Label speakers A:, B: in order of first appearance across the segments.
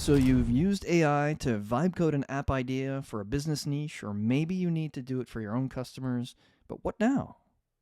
A: So you've used AI to vibe code an app idea for a business niche, or maybe you need to do it for your own customers, but what now?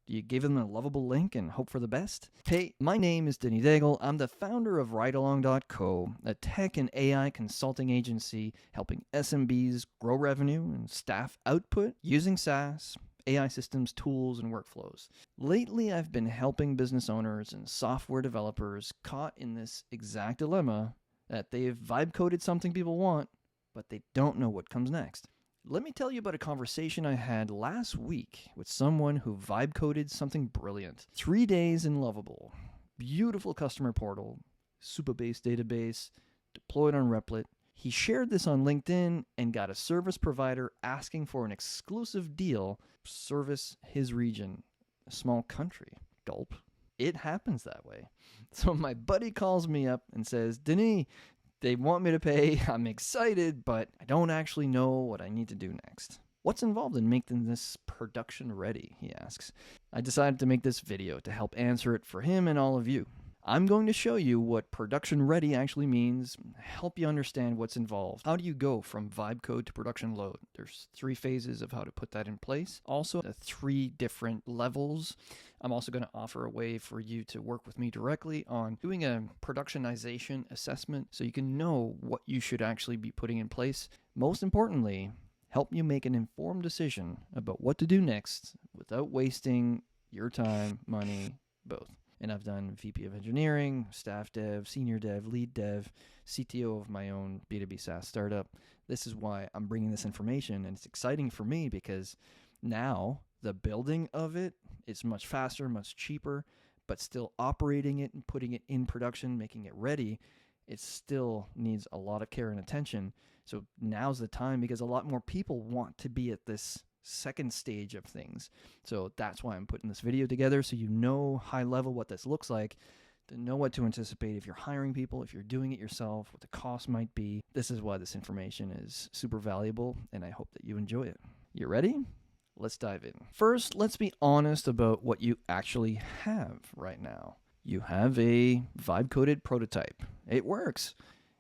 A: Do you give them a Lovable link and hope for the best? Hey, my name is Denny Daigle. I'm the founder of RideAlong.co, a tech and AI consulting agency helping SMBs grow revenue and staff output using SaaS, AI systems, tools, and workflows. Lately, I've been helping business owners and software developers caught in this exact dilemma that they've vibe coded something people want, but they don't know what comes next. Let me tell you about a conversation I had last week with someone who vibe coded something brilliant. 3 days in Lovable. Beautiful customer portal, Supabase database, deployed on Replit. He shared this on LinkedIn and got a service provider asking for an exclusive deal, service his region, a small country. Gulp. It happens that way. So my buddy calls me up and says, Denis, they want me to pay. I'm excited, but I don't actually know what I need to do next. What's involved in making this production ready, he asks. I decided to make this video to help answer it for him and all of you. I'm going to show you what production ready actually means, help you understand what's involved. How do you go from VibeCode to production load? There's 3 phases of how to put that in place. Also, the 3 different levels. I'm also going to offer a way for you to work with me directly on doing a productionization assessment so you can know what you should actually be putting in place. Most importantly, help you make an informed decision about what to do next without wasting your time, money, both. And I've done VP of Engineering, Staff Dev, Senior Dev, Lead Dev, CTO of my own B2B SaaS startup. This is why I'm bringing this information, and it's exciting for me because now the building of it is much faster, much cheaper, but still operating it and putting it in production, making it ready, it still needs a lot of care and attention. So now's the time because a lot more people want to be at this second stage of things. So that's why I'm putting this video together, so you know high level what this looks like, to know what to anticipate if you're hiring people, if you're doing it yourself, what the cost might be. This is why this information is super valuable, and I hope that you enjoy it. You ready? Let's dive in. First, let's be honest about what you actually have right now. You have a vibe-coded prototype. It works.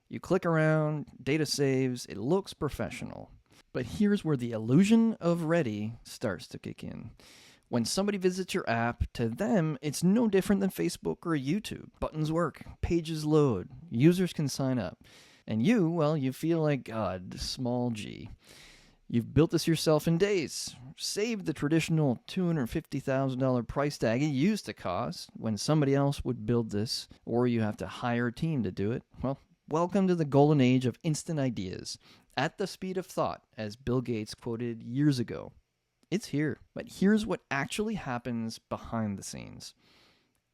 A: You click around, data saves, it looks professional. But here's where the illusion of ready starts to kick in. When somebody visits your app, to them, it's no different than Facebook or YouTube. Buttons work, pages load, users can sign up. And you, well, you feel like God, small g. You've built this yourself in days. Saved the traditional $250,000 price tag it used to cost when somebody else would build this, or you have to hire a team to do it. Well, welcome to the golden age of instant ideas. At the speed of thought, as Bill Gates quoted years ago. It's here. But here's what actually happens behind the scenes.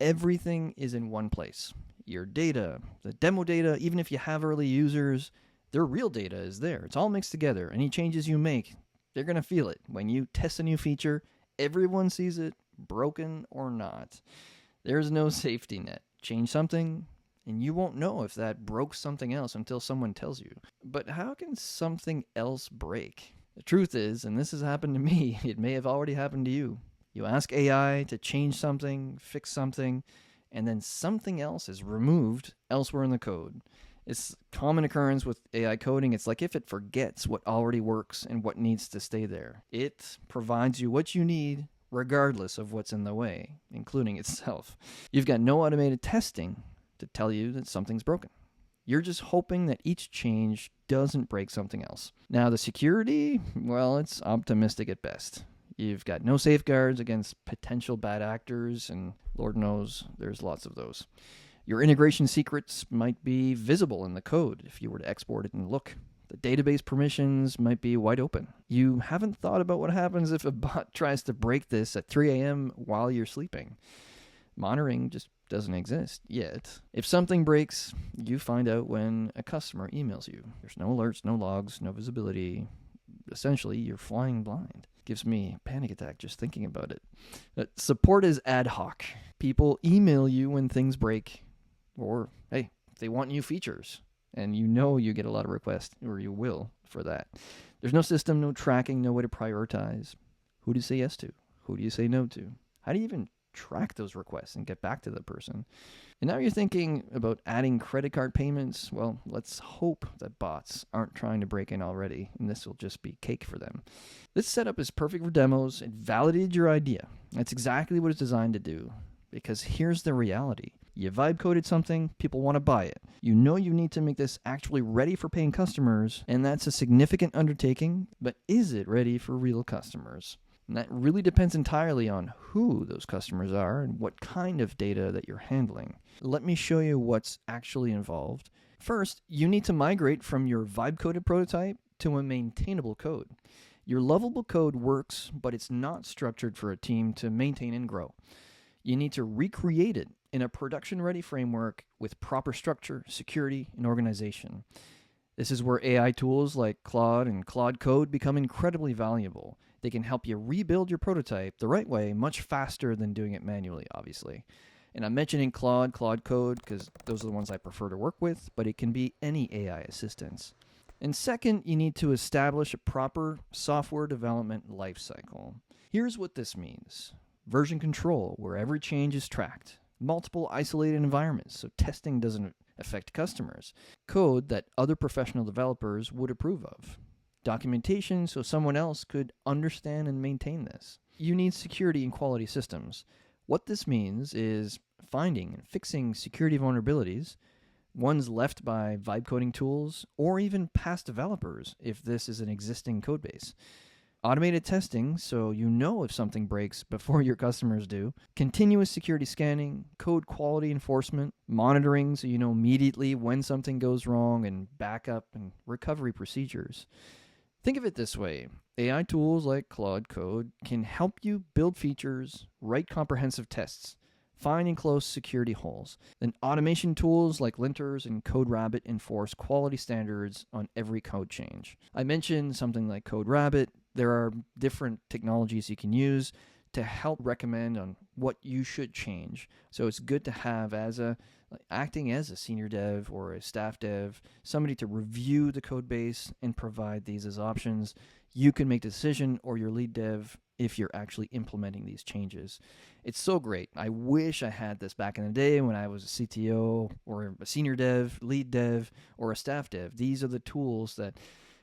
A: Everything is in one place. Your data, the demo data, even if you have early users, their real data is there. It's all mixed together. Any changes you make, they're going to feel it. When you test a new feature, everyone sees it, broken or not. There's no safety net. Change something, and you won't know if that broke something else until someone tells you. But how can something else break? The truth is, and this has happened to me, it may have already happened to you. You ask AI to change something, fix something, and then something else is removed elsewhere in the code. It's a common occurrence with AI coding. It's like if it forgets what already works and what needs to stay there. It provides you what you need regardless of what's in the way, including itself. You've got no automated testing to tell you that something's broken. You're just hoping that each change doesn't break something else. Now, the security, well, it's optimistic at best. You've got no safeguards against potential bad actors, and Lord knows there's lots of those. Your integration secrets might be visible in the code if you were to export it and look. The database permissions might be wide open. You haven't thought about what happens if a bot tries to break this at 3 a.m. while you're sleeping. Monitoring just doesn't exist yet. If something breaks, you find out when a customer emails you. There's no alerts, no logs, no visibility. Essentially, you're flying blind. Gives me a panic attack just thinking about it. Support is ad hoc. People email you when things break, or, hey, they want new features. And you know you get a lot of requests, or you will, for that. There's no system, no tracking, no way to prioritize. Who do you say yes to? Who do you say no to? How do you even track those requests and get back to the person. And now you're thinking about adding credit card payments. Well, let's hope that bots aren't trying to break in already, and this will just be cake for them. This setup is perfect for demos. It validated your idea. That's exactly what it's designed to do. Because here's the reality. You vibe coded something, people want to buy it. You know you need to make this actually ready for paying customers, and that's a significant undertaking, but is it ready for real customers? And that really depends entirely on who those customers are and what kind of data that you're handling. Let me show you what's actually involved. First, you need to migrate from your VibeCoded prototype to a maintainable code. Your Lovable code works, but it's not structured for a team to maintain and grow. You need to recreate it in a production-ready framework with proper structure, security, and organization. This is where AI tools like Claude and Claude Code become incredibly valuable. They can help you rebuild your prototype the right way much faster than doing it manually, obviously. And I'm mentioning Claude Code, because those are the ones I prefer to work with, but it can be any AI assistance. And second, you need to establish a proper software development lifecycle. Here's what this means. Version control, where every change is tracked. Multiple isolated environments, so testing doesn't affect customers. Code that other professional developers would approve of. Documentation, so someone else could understand and maintain this. You need security and quality systems. What this means is finding and fixing security vulnerabilities, ones left by vibe coding tools, or even past developers if this is an existing codebase. Automated testing, so you know if something breaks before your customers do. Continuous security scanning, code quality enforcement, monitoring, so you know immediately when something goes wrong, and backup and recovery procedures. Think of it this way. AI tools like Claude Code can help you build features, write comprehensive tests, find and close security holes. Then automation tools like linters and CodeRabbit enforce quality standards on every code change. I mentioned something like CodeRabbit. There are different technologies you can use to help recommend on what you should change. So it's good to have acting as a senior dev or a staff dev, somebody to review the code base and provide these as options. You can make the decision, or your lead dev, if you're actually implementing these changes. It's so great. I wish I had this back in the day when I was a CTO or a senior dev, lead dev, or a staff dev. These are the tools that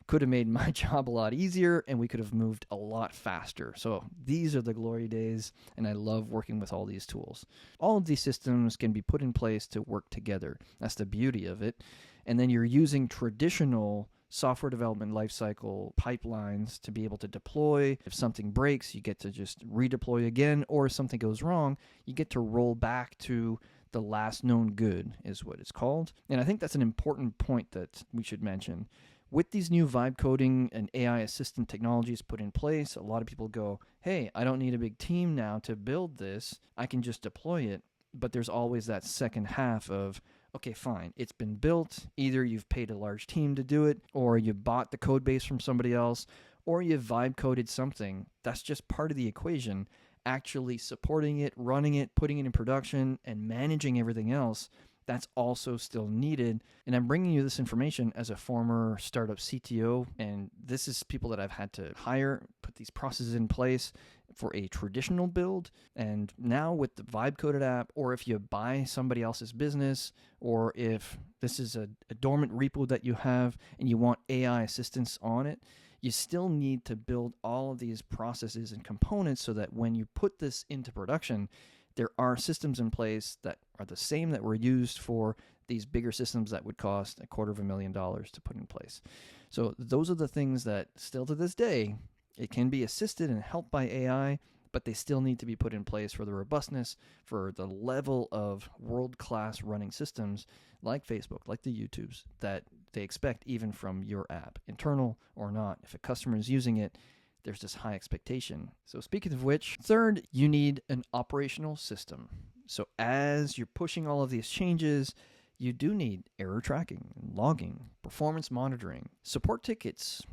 A: could have made my job a lot easier, and we could have moved a lot faster. So these are the glory days, and I love working with all these tools. All of these systems can be put in place to work together. That's the beauty of it. And then you're using traditional software development lifecycle pipelines to be able to deploy. If something breaks, you get to just redeploy again, or if something goes wrong, you get to roll back to the last known good is what it's called. And I think that's an important point that we should mention. With these new vibe coding and AI assistant technologies put in place, a lot of people go, hey, I don't need a big team now to build this. I can just deploy it. But there's always that second half of, okay, fine, it's been built. Either you've paid a large team to do it, or you bought the code base from somebody else, or you vibe coded something. That's just part of the equation. Actually supporting it, running it, putting it in production, and managing everything else, that's also still needed. And I'm bringing you this information as a former startup CTO, and this is people that I've had to hire, put these processes in place for a traditional build. And now with the VibeCoded app, or if you buy somebody else's business, or if this is a dormant repo that you have and you want AI assistance on it, you still need to build all of these processes and components so that when you put this into production, there are systems in place that are the same that were used for these bigger systems that would cost $250,000 to put in place. So those are the things that still to this day, it can be assisted and helped by AI, but they still need to be put in place for the robustness, for the level of world-class running systems like Facebook, like the YouTubes, that they expect even from your app, internal or not. If a customer is using it, there's this high expectation. So speaking of which, third, you need an operational system. So as you're pushing all of these changes, you do need error tracking, logging, performance monitoring, support tickets,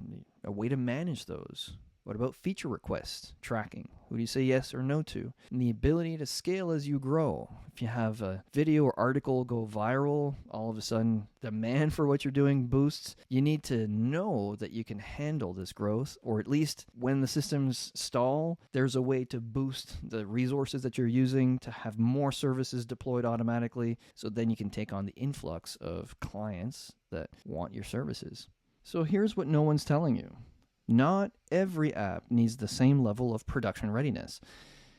A: a way to manage those. What about feature requests tracking? Who do you say yes or no to? And the ability to scale as you grow. If you have a video or article go viral, all of a sudden demand for what you're doing boosts. You need to know that you can handle this growth, or at least when the systems stall, there's a way to boost the resources that you're using to have more services deployed automatically, so then you can take on the influx of clients that want your services. So here's what no one's telling you. Not every app needs the same level of production readiness.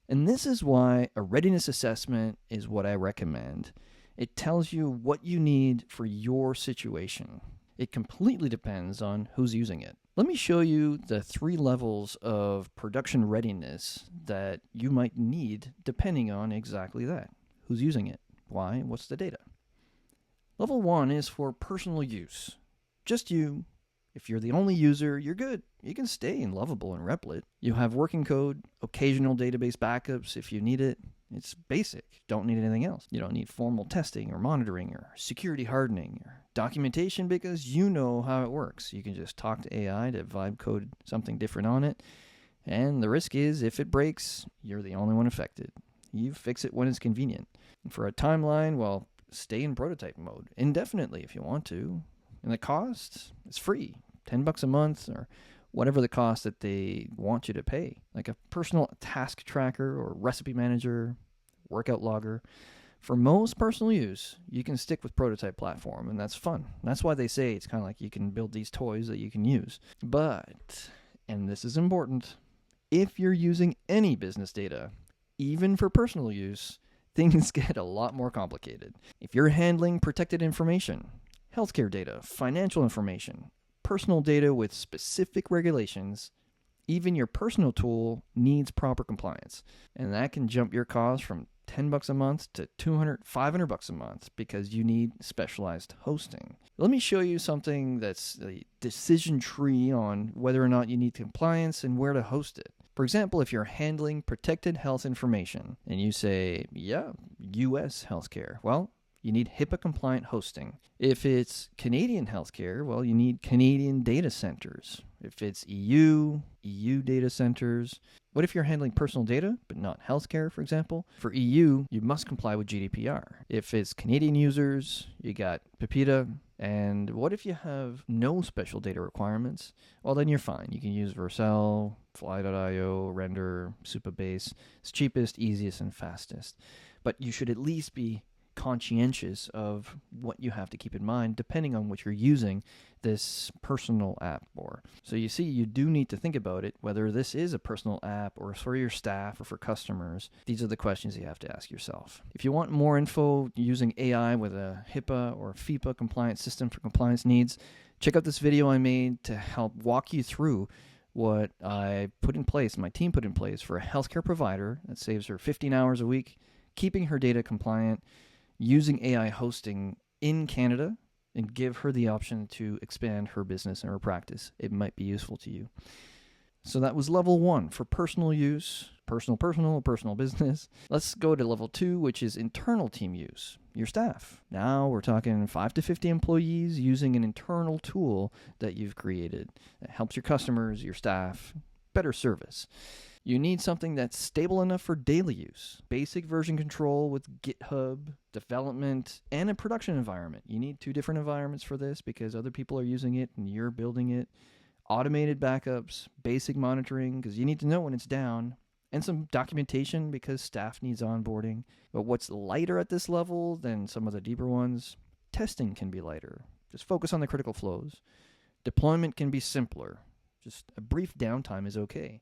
A: And this is why a readiness assessment is what I recommend. It tells you what you need for your situation. It completely depends on who's using it. Let me show you the 3 levels of production readiness that you might need depending on exactly that. Who's using it? Why? What's the data? Level 1 is for personal use. Just you. If you're the only user, you're good. You can stay in Lovable and Replit. You have working code, occasional database backups if you need it. It's basic. Don't need anything else. You don't need formal testing or monitoring or security hardening or documentation because you know how it works. You can just talk to AI to VibeCode something different on it. And the risk is if it breaks, you're the only one affected. You fix it when it's convenient. And for a timeline, well, stay in prototype mode indefinitely if you want to. And the cost is free, $10 a month or whatever the cost that they want you to pay. Like a personal task tracker or recipe manager, workout logger. For most personal use, you can stick with prototype platform, and that's fun. That's why they say it's kind of like you can build these toys that you can use. But, and this is important, if you're using any business data, even for personal use, things get a lot more complicated. If you're handling protected information, healthcare data, financial information, personal data with specific regulations, even your personal tool needs proper compliance. And that can jump your cost from $10 a month to $200, $500 a month because you need specialized hosting. Let me show you something that's a decision tree on whether or not you need compliance and where to host it. For example, if you're handling protected health information and you say, yeah, US healthcare, well, you need HIPAA-compliant hosting. If it's Canadian healthcare, well, you need Canadian data centers. If it's EU data centers. What if you're handling personal data, but not healthcare, for example? For EU, you must comply with GDPR. If it's Canadian users, you got PIPEDA. And what if you have no special data requirements? Well, then you're fine. You can use Vercel, Fly.io, Render, Supabase. It's cheapest, easiest, and fastest. But you should at least be conscientious of what you have to keep in mind depending on what you're using this personal app for. So you see, you do need to think about it, whether this is a personal app or for your staff or for customers. These are the questions you have to ask yourself. If you want more info using AI with a HIPAA or FIPA compliant system for compliance needs, check out this video I made to help walk you through what I put in place, my team put in place for a healthcare provider that saves her 15 hours a week, keeping her data compliant, using AI hosting in Canada, and give her the option to expand her business and her practice. It might be useful to you. So that was level 1 for personal use, personal business. Let's go to level 2, which is internal team use, your staff. Now we're talking 5 to 50 employees using an internal tool that you've created that helps your customers, your staff, better service. You need something that's stable enough for daily use. Basic version control with GitHub, development, and a production environment. You need 2 different environments for this because other people are using it and you're building it. Automated backups, basic monitoring because you need to know when it's down, and some documentation because staff needs onboarding. But what's lighter at this level than some of the deeper ones? Testing can be lighter. Just focus on the critical flows. Deployment can be simpler. Just a brief downtime is okay.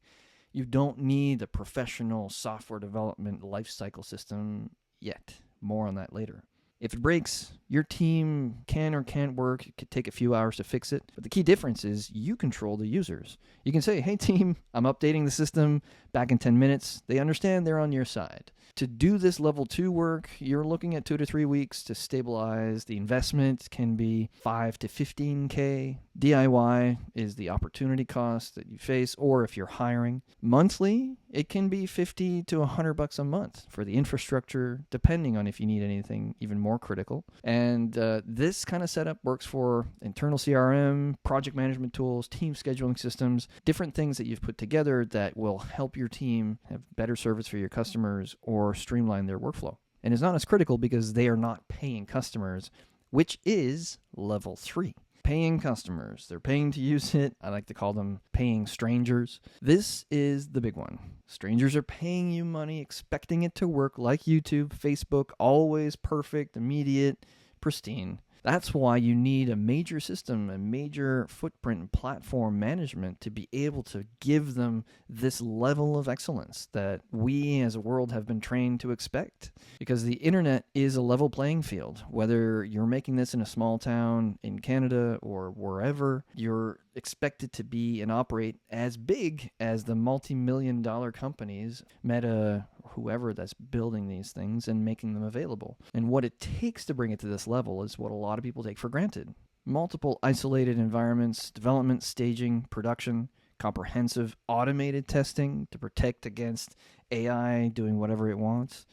A: You don't need a professional software development lifecycle system yet. More on that later. If it breaks, your team can or can't work. It could take a few hours to fix it. But the key difference is you control the users. You can say, hey team, I'm updating the system back in 10 minutes. They understand they're on your side. To do this level 2 work, you're looking at 2 to 3 weeks to stabilize. The investment can be 5 to 15K. DIY is the opportunity cost that you face, or if you're hiring. Monthly it can be $50 to $100 a month for the infrastructure, depending on if you need anything even more critical. And this kind of setup works for internal CRM, project management tools, team scheduling systems, different things that you've put together that will help your team have better service for your customers or streamline their workflow. And it's not as critical because they are not paying customers, which is level 3. Paying customers. They're paying to use it. I like to call them paying strangers. This is the big one. Strangers are paying you money, expecting it to work like YouTube, Facebook, always perfect, immediate, pristine. That's why you need a major system, a major footprint and platform management to be able to give them this level of excellence that we as a world have been trained to expect. Because the internet is a level playing field. Whether you're making this in a small town in Canada or wherever, you're expected to be and operate as big as the multi-million-dollar companies, Meta, whoever that's building these things and making them available. And what it takes to bring it to this level is what a lot of people take for granted. Multiple isolated environments, development, staging, production, comprehensive automated testing to protect against AI doing whatever it wants,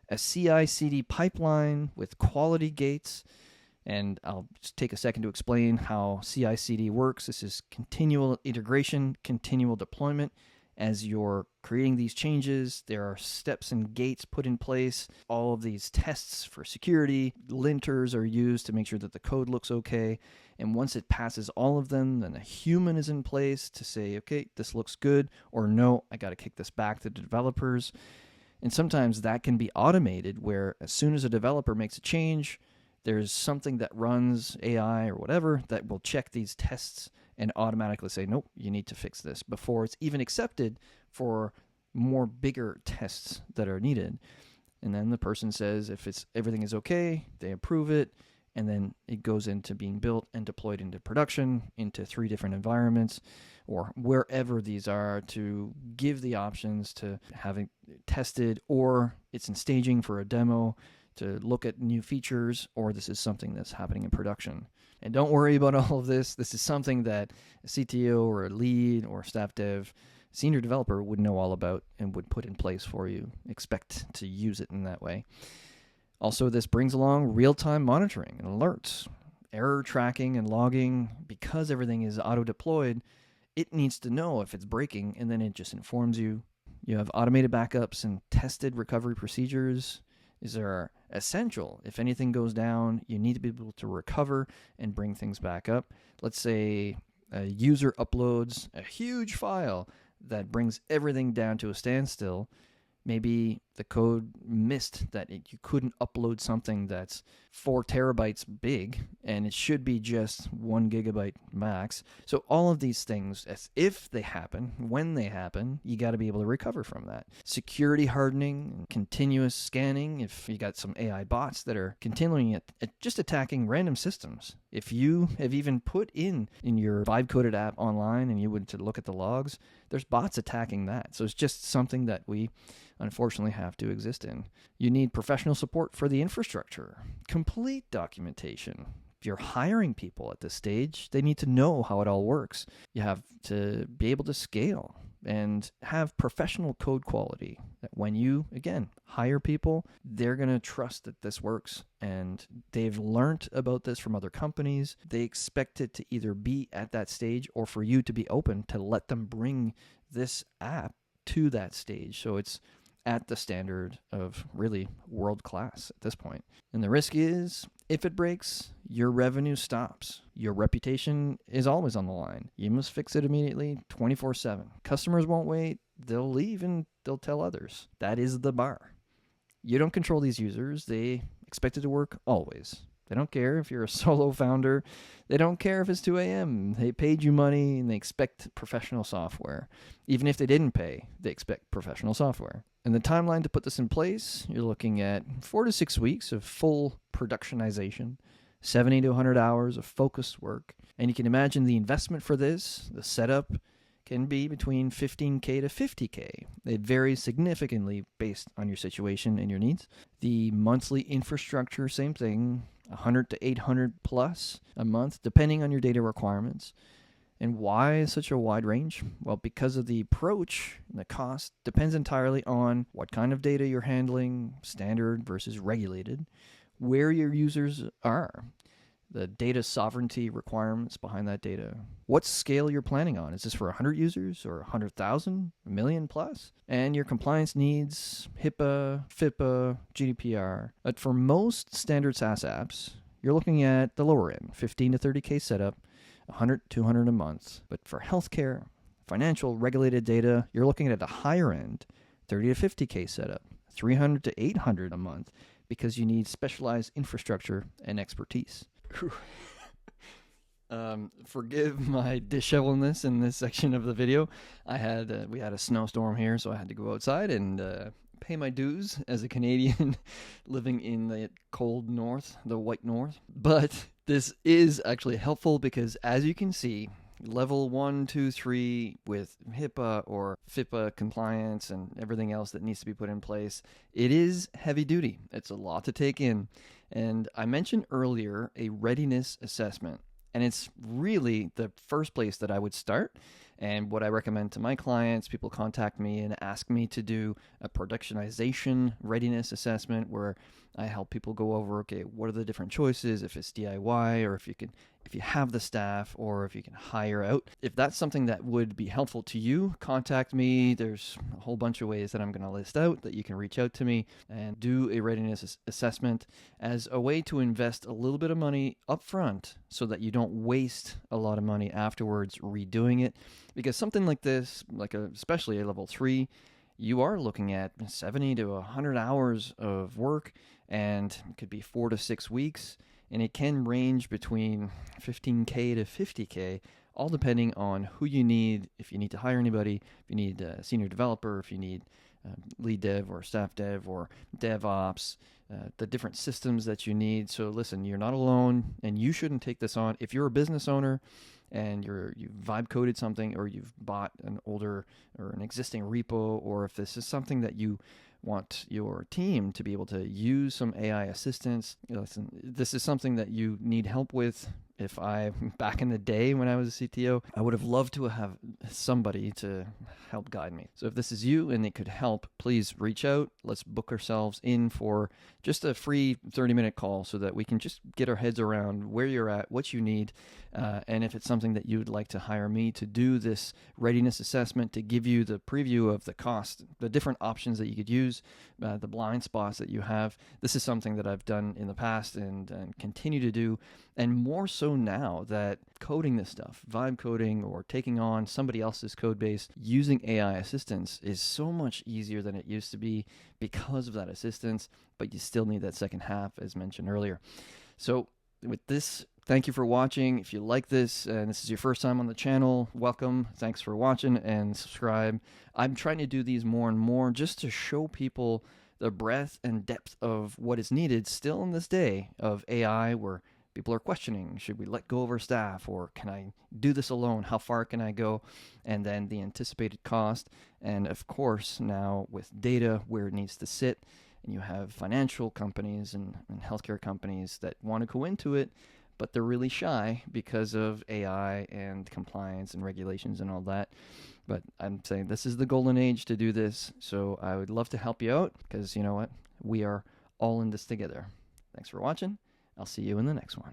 A: a CI/CD pipeline with quality gates. And I'll just take a second to explain how CI/CD works. This is continual integration, continual deployment. As you're creating these changes, there are steps and gates put in place. All of these tests for security, linters are used to make sure that the code looks okay. And once it passes all of them, then a human is in place to say, okay, this looks good, or no, I got to kick this back to the developers. And sometimes that can be automated where as soon as a developer makes a change, there's something that runs AI or whatever that will check these tests and automatically say, nope, you need to fix this before it's even accepted for more bigger tests that are needed. And then the person says if everything is okay, they approve it, and then it goes into being built and deployed into production, into 3 different environments, or wherever these are, to give the options to having tested, or it's in staging for a demo, to look at new features, or this is something that's happening in production. And don't worry about all of this. This is something that a CTO or a lead or staff dev, senior developer would know all about and would put in place for you. Expect to use it in that way. Also, this brings along real-time monitoring and alerts, error tracking and logging. Because everything is auto-deployed, it needs to know if it's breaking, and then it just informs you. You have automated backups and tested recovery procedures. These are essential. If anything goes down, you need to be able to recover and bring things back up. Let's say a user uploads a huge file that brings everything down to a standstill. Maybe the code missed that you couldn't upload something that's 4 terabytes big, and it should be just 1 gigabyte max. So all of these things, as if they happen, when they happen, you got to be able to recover from that. Security hardening, continuous scanning, if you got some AI bots that are continuing at just attacking random systems. If you have even put in your VibeCoded app online and you would to look at the logs, there's bots attacking that. So it's just something that we unfortunately have to exist in. You need professional support for the infrastructure, complete documentation. If you're hiring people at this stage, they need to know how it all works. You have to be able to scale and have professional code quality. That when you, again, hire people, they're going to trust that this works, and they've learned about this from other companies. They expect it to either be at that stage or for you to be open to let them bring this app to that stage. So it's at the standard of really world class at this point. And the risk is, if it breaks, your revenue stops. Your reputation is always on the line. You must fix it immediately, 24/7. Customers won't wait. They'll leave and they'll tell others. That is the bar. You don't control these users. They expect it to work always. They don't care if you're a solo founder. They don't care if it's 2 a.m. They paid you money and they expect professional software. Even if they didn't pay, they expect professional software. And the timeline to put this in place, you're looking at 4 to 6 weeks of full productionization, 70 to 100 hours of focused work. And you can imagine the investment for this, the setup, can be between $15K to $50K. It varies significantly based on your situation and your needs. The monthly infrastructure, same thing, 100 to 800 plus a month, depending on your data requirements. And why such a wide range? Well, because of the approach, the cost depends entirely on what kind of data you're handling, standard versus regulated, where your users are, the data sovereignty requirements behind that data, what scale you're planning on. Is this for 100 users or 100,000, a million plus? And your compliance needs, HIPAA, FIPA, GDPR. But for most standard SaaS apps, you're looking at the lower end, 15 to 30K setup, 100, 200 a month. But for healthcare, financial regulated data, you're looking at the higher end, 30 to 50K setup, 300 to 800 a month, because you need specialized infrastructure and expertise. Forgive my dishevelness in this section of the video. We had a snowstorm here, so I had to go outside and pay my dues as a Canadian living in the cold north, the white north. But this is actually helpful because, as you can see, level 1, 2, 3 with HIPAA or FIPA compliance and everything else that needs to be put in place, it is heavy duty. It's a lot to take in. And I mentioned earlier a readiness assessment, and it's really the first place that I would start. And what I recommend to my clients, people contact me and ask me to do a productionization readiness assessment where I help people go over, okay, what are the different choices, if it's DIY or if you have the staff or if you can hire out. If that's something that would be helpful to you, contact me. There's a whole bunch of ways that I'm going to list out that you can reach out to me and do a readiness assessment as a way to invest a little bit of money up front so that you don't waste a lot of money afterwards redoing it. Because something like this, especially a level 3, you are looking at 70 to 100 hours of work, and it could be 4 to 6 weeks, and it can range between 15K to 50K, all depending on who you need, if you need to hire anybody, if you need a senior developer, if you need lead dev or staff dev or DevOps, the different systems that you need. So listen, you're not alone, and you shouldn't take this on. If you're a business owner and you've VibeCoded something, or you've bought an older or an existing repo, or if this is something that you want your team to be able to use some AI assistance, listen, this is something that you need help with. Back in the day when I was a CTO, I would have loved to have somebody to help guide me. So if this is you and it could help, please reach out. Let's book ourselves in for just a free 30-minute call so that we can just get our heads around where you're at, what you need, and if it's something that you would like to hire me to do this readiness assessment, to give you the preview of the cost, the different options that you could use, the blind spots that you have. This is something that I've done in the past and continue to do, and more so now that coding this stuff, vibe coding or taking on somebody else's code base using AI assistance is so much easier than it used to be because of that assistance, but you still need that second half as mentioned earlier. So with this, thank you for watching. If you like this and this is your first time on the channel, welcome. Thanks for watching and subscribe. I'm trying to do these more and more just to show people the breadth and depth of what is needed still in this day of AI, where people are questioning, should we let go of our staff, or can I do this alone? How far can I go? And then the anticipated cost. And of course, now with data where it needs to sit, and you have financial companies and healthcare companies that want to go into it, but they're really shy because of AI and compliance and regulations and all that. But I'm saying this is the golden age to do this. So I would love to help you out because you know what? We are all in this together. Thanks for watching. I'll see you in the next one.